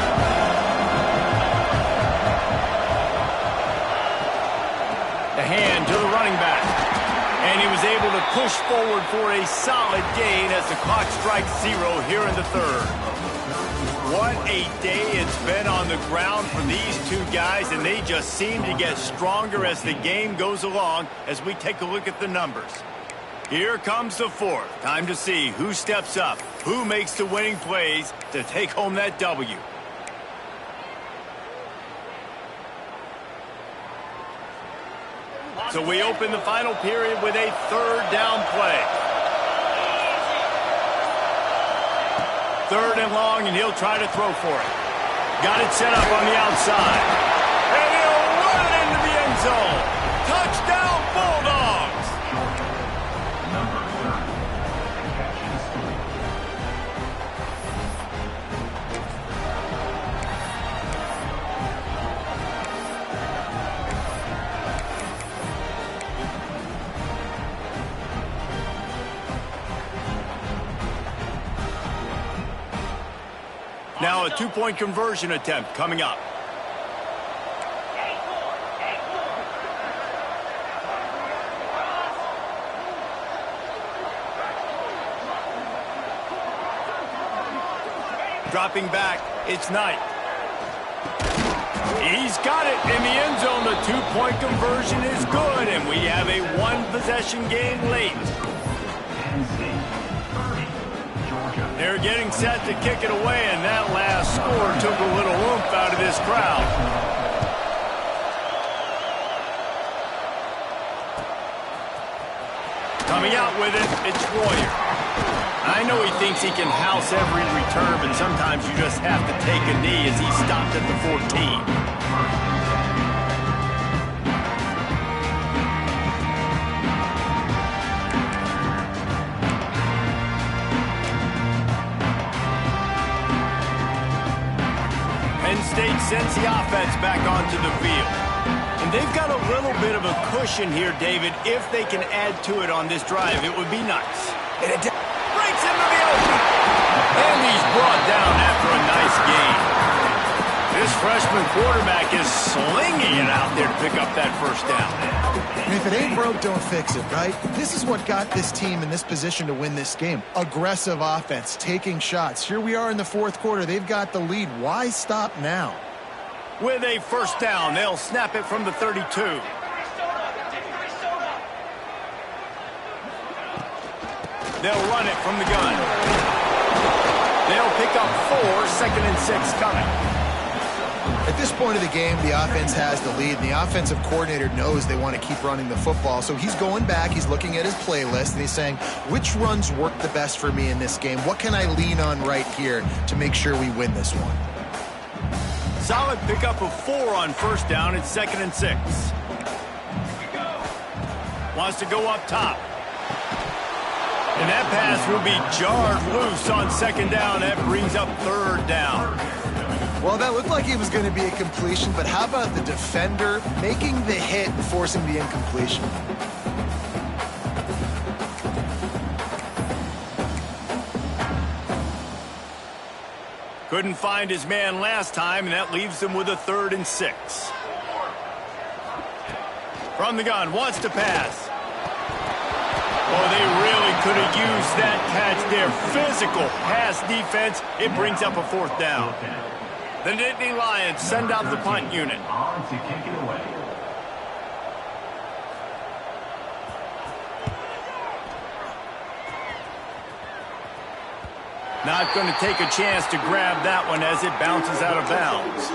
The hand to the running back. And he was able to push forward for a solid gain as the clock strikes 0 here in the 3rd. What a day it's been on the ground for these 2 guys, and they just seem to get stronger as the game goes along as we take a look at the numbers. Here comes the 4th. Time to see who steps up, who makes the winning plays to take home that W. So we open the final period with a 3rd down play. 3rd and long, and he'll try to throw for it. Got it set up on the outside. And he'll run it into the end zone. Touchdown, Bulldogs! Number 30. Catches 3. Now a 2-point conversion attempt coming up. Dropping back, it's Knight. He's got it in the end zone. The 2-point conversion is good, and we have a 1-possession game late. They're getting set to kick it away, and that last score took a little oomph out of this crowd. Coming out with it, it's Royer. I know he thinks he can house every return, but sometimes you just have to take a knee as he stopped at the 14. State sends the offense back onto the field. And they've got a little bit of a cushion here, David. If they can add to it on this drive, it would be nice. And it breaks into the open. And he's brought down after a nice gain. This freshman quarterback is slinging it out there to pick up that first down. And if it ain't broke, don't fix it, right? This is what got this team in this position to win this game. Aggressive offense, taking shots. Here we are in the fourth quarter. They've got the lead. Why stop now? With a first down, they'll snap it from the 32. They'll run it from the gun. They'll pick up 4, 2nd and 6 coming. At this point of the game, the offense has the lead, and the offensive coordinator knows they want to keep running the football. So he's going back, he's looking at his playlist, and he's saying, which runs work the best for me in this game? What can I lean on right here to make sure we win this one? Solid pickup of 4 on first down. It's 2nd and 6. Wants to go up top. And that pass will be jarred loose on 2nd down. That brings up 3rd down. Well, that looked like it was going to be a completion, but how about the defender making the hit and forcing the incompletion? Couldn't find his man last time, and that leaves him with a 3rd and 6. From the gun, wants to pass. Oh, they really could have used that catch there. Physical pass defense. It brings up a 4th down. The Nittany Lions send out the punt unit. On to kick it away. Not going to take a chance to grab that one as it bounces out of bounds.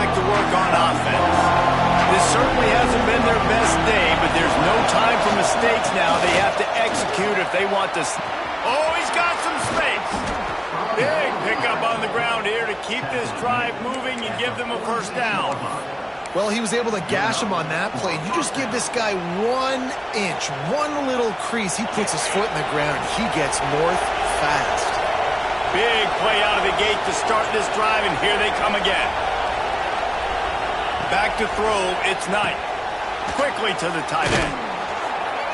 To work on offense. This certainly hasn't been their best day, but there's no time for mistakes now. They have to execute if they want to. Oh, he's got some space. Big pickup on the ground here to keep this drive moving and give them a first down. Well, he was able to gash him on that play. You just give this guy 1 inch, one little crease. He puts his foot in the ground, and he gets north fast. Big play out of the gate to start this drive, and here they come again. Back to throw, it's Knight. Quickly to the tight end.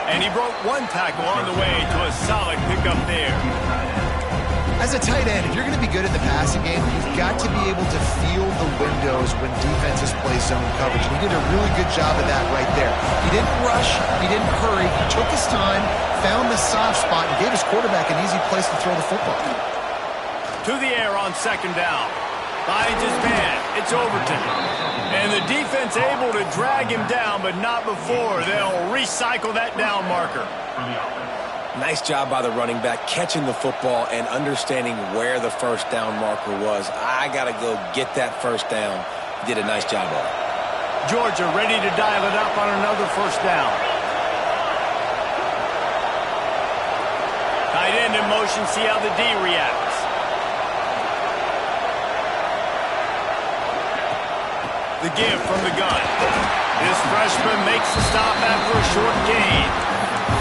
And he broke 1 tackle on the way to a solid pickup there. As a tight end, if you're going to be good in the passing game, you've got to be able to feel the windows when defenses play zone coverage. And he did a really good job of that right there. He didn't rush, he didn't hurry, he took his time, found the soft spot, and gave his quarterback an easy place to throw the football. To the air on 2nd down. Finds his man. It's Overton. And the defense able to drag him down, but not before. They'll recycle that down marker. Nice job by the running back, catching the football and understanding where the first down marker was. I got to go get that first down. He did a nice job of it. Georgia ready to dial it up on another first down. Tight end in motion, see how the D reacts. The give from the gun. This freshman makes the stop after a short gain.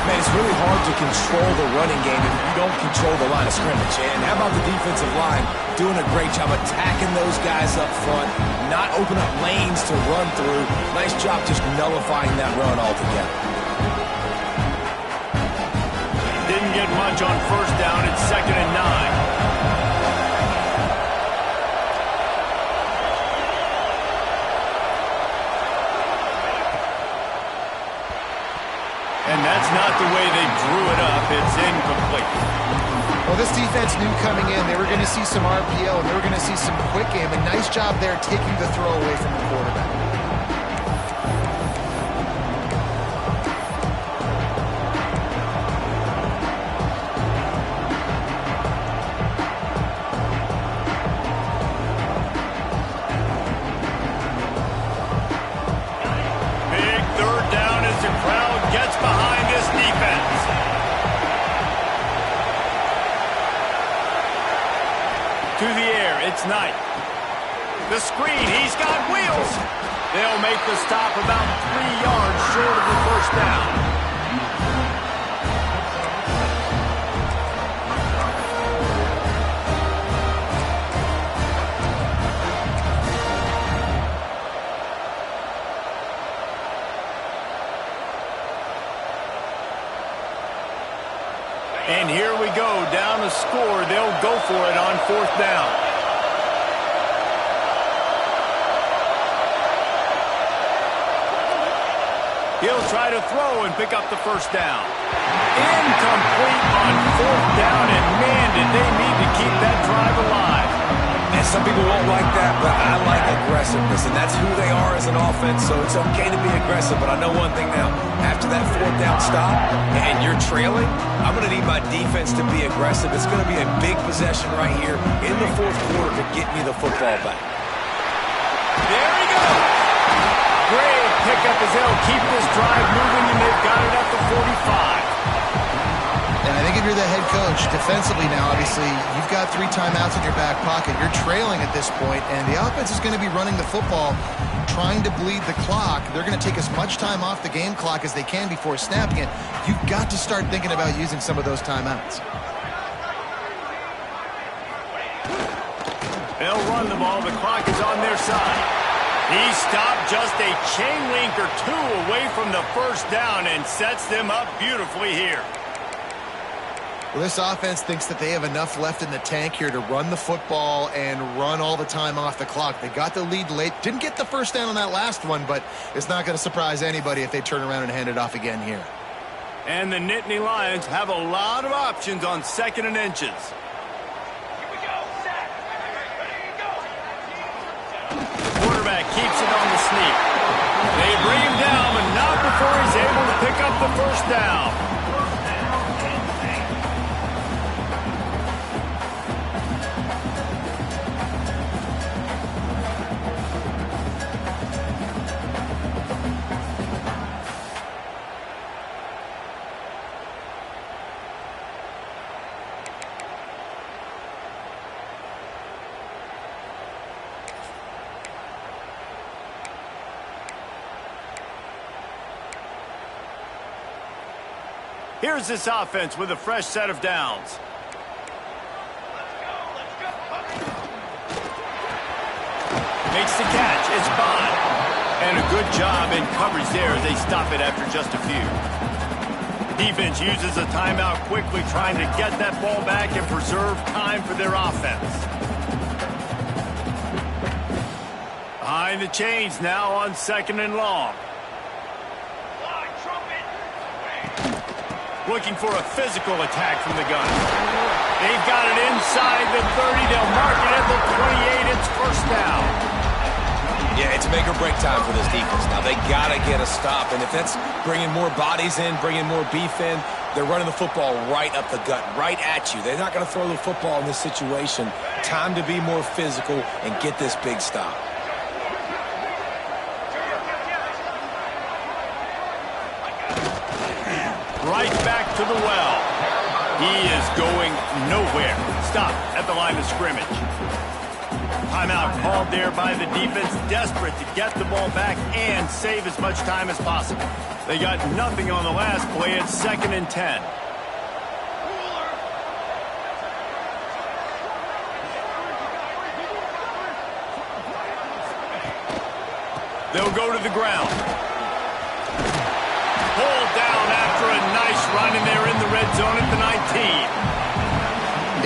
Man, it's really hard to control the running game if you don't control the line of scrimmage. And how about the defensive line doing a great job attacking those guys up front, not open up lanes to run through. Nice job just nullifying that run altogether. Didn't get much on first down. It's 2nd and 9. And that's not the way they drew it up. It's incomplete. Well, this defense knew coming in they were going to see some RPO, and they were going to see some quick game. A nice job there taking the throw away from the quarterback. Big third down as the crowd gets behind this defense. To the air, it's Knight. The screen, he's got wheels. They'll make the stop about 3 yards short of the first down. And here we go, down a score. They'll go for it on fourth down. He'll try to throw and pick up the first down. Incomplete on fourth down, and man, did they need to keep that drive alive. And some people won't like that, but I like aggressiveness, and that's who they are as an offense, so it's okay to be aggressive. But I know one thing now. After that fourth down stop and you're trailing, I'm going to need my defense to be aggressive. It's going to be a big possession right here in the fourth quarter to get me the football back. There he goes. Great pickup as they'll keep this drive moving, and they've got it up to 45. And I think if you're the head coach, defensively now, obviously, you've got 3 timeouts in your back pocket. You're trailing at this point, and the offense is going to be running the football, trying to bleed the clock. They're going to take as much time off the game clock as they can before snapping it. You've got to start thinking about using some of those timeouts. They'll run the ball. The clock is on their side. He stopped just a chain link or 2 away from the first down and sets them up beautifully here. Well, this offense thinks that they have enough left in the tank here to run the football and run all the time off the clock. They got the lead late. Didn't get the first down on that last one, but it's not going to surprise anybody if they turn around and hand it off again here. And the Nittany Lions have a lot of options on 2nd and inches. The quarterback keeps it on the sneak. They bring him down, but not before he's able to pick up the first down. Here's this offense with a fresh set of downs. Makes the catch. It's Bond. And a good job in coverage there as they stop it after just a few. Defense uses a timeout quickly, trying to get that ball back and preserve time for their offense. Behind the chains now on 2nd and long. Looking for a physical attack from the gun. They've got it inside the 30. They'll mark it at the 28. It's first down. Yeah, it's make or break time for this defense. Now, they got to get a stop, and if that's bringing more bodies in, bringing more beef in, they're running the football right up the gut, right at you. They're not going to throw the football in this situation. Time to be more physical and get this big stop. Right back to the well. He is going nowhere. Stop at the line of scrimmage. Timeout called there by the defense, desperate to get the ball back and save as much time as possible. They got nothing on the last play. It's 2nd and 10. They'll go to the ground. Pulled down after a nice run, and they're in the red zone at the 19.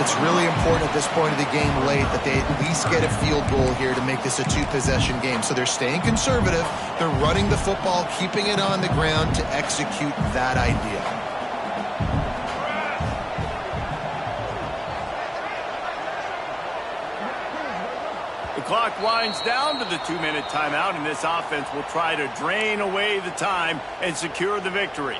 It's really important at this point of the game late that they at least get a field goal here to make this a 2-possession game. So they're staying conservative. They're running the football, keeping it on the ground to execute that idea. The clock winds down to the 2-minute timeout, and this offense will try to drain away the time and secure the victory.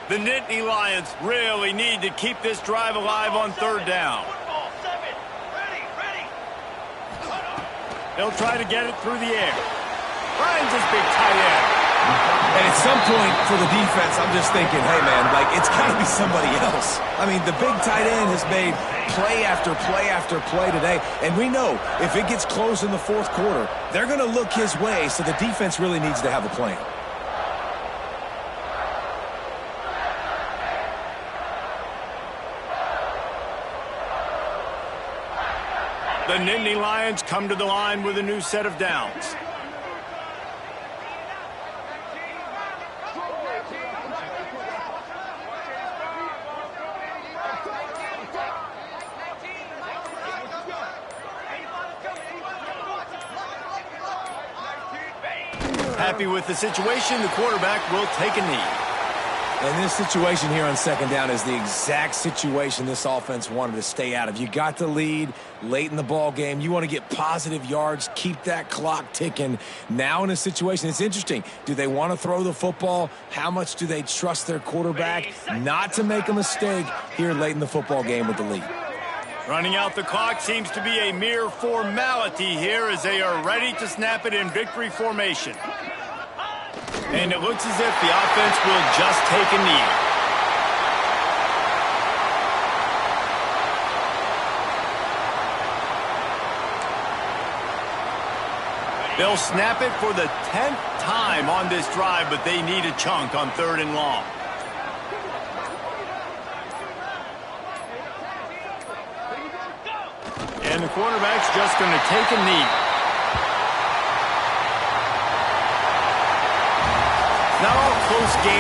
The Nittany Lions really need to keep this drive alive on third down. They'll try to get it through the air. Finds his big tight end. And at some point for the defense, I'm just thinking, hey, man, like, it's got to be somebody else. I mean, the big tight end has made play after play after play today. And we know if it gets close in the fourth quarter, they're going to look his way, so the defense really needs to have a plan. The Nittany Lions come to the line with a new set of downs. Happy with the situation, the quarterback will take a knee. And this situation here on second down is the exact situation this offense wanted to stay out of. You got the lead late in the ball game. You want to get positive yards, keep that clock ticking. Now in a situation, it's interesting. Do they want to throw the football? How much do they trust their quarterback not to make a mistake here late in the football game with the lead? Running out the clock seems to be a mere formality here as they are ready to snap it in victory formation. And it looks as if the offense will just take a knee. They'll snap it for the 10th time on this drive, but they need a chunk on 3rd and long. And the quarterback's just going to take a knee. Now a close game.